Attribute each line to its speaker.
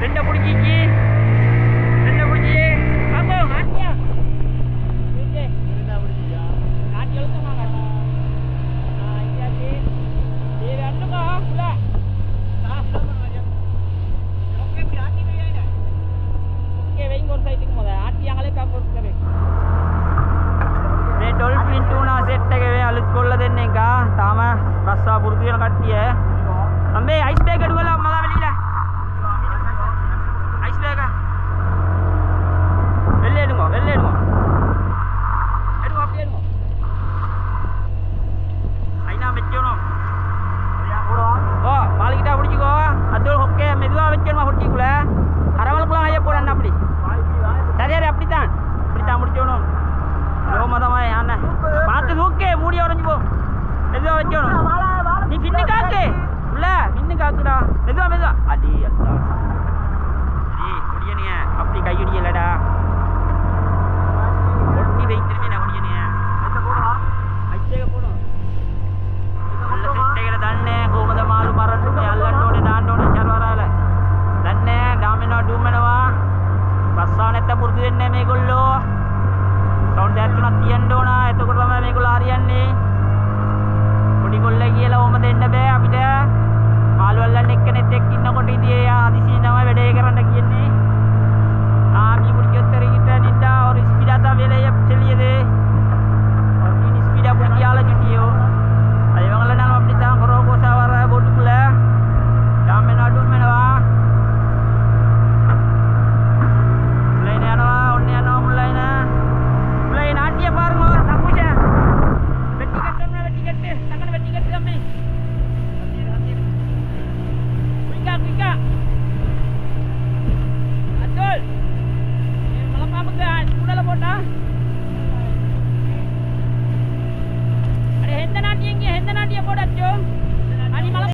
Speaker 1: ரெண்டை பிடிச்சிச்சு ரெண்டை பிடிச்சி அப்போ ஆட்டியா ஆட்டி எழுத்துமாங்க ஆட்டியாச்சு சரி அண்ணுக்கா ஃபுல்லா ஓகே வைங்க ஒரு சைட்டுக்கு போத ஆட்டி அங்களே காப்போம் මේ ඩොල්ෆින් ටූනා සෙට් එකේ වේ අලුත් කොල්ල දෙන්නේ කා තාම රස්සා පුරුදු වෙන කට්ටිය අම්බේ අයිස් බෑග් අඩු කරලා මලා වෙලිලා අයිස් බෑග් වෙල්ලේනුමෝ එඩුවා අපේ එනුමෝ අයිනා මෙච්චෝනෝ ஓ பாலிக்கிட்டா பிடிச்சிக்கோ அது ஓகே மெதுவாக வச்சிடமா பிடிச்சிக்குள்ள அரவலுக்குலாம் ஐயா போடாண்ணா அப்படி சரி சரி அப்படித்தான் முடிச்சோணும் ரோமா தான் அண்ணன் பார்த்து ஓகே மூடி உடஞ்சி போ மெதுவாக வச்சோணும் நீ பின்னு காக்கு உள்ள பின்னு காக்குடா மெதுவா அடி அல்லா சரி முடியணிய அப்படி கையடியலடா ஒட்டி வைத்திருமே நான் முடியணிய අයිච්චේක போடும் நல்ல செட் එකට දන්නේ කොහොමද මාළු මරන්නේ අල්ලන්න ඕනේ දාන්න ඕනේ චරවරාල දන්නේ ඩාමිනෝ ඩූමනවා රස්සා නැත්නම් පුරුදු වෙන්නේ මේගොල්ලෝ සවුන්ඩ් එකක් තුනක් තියන්න ඕන එතකොට තමයි මේගොල්ලෝ හරියන්නේ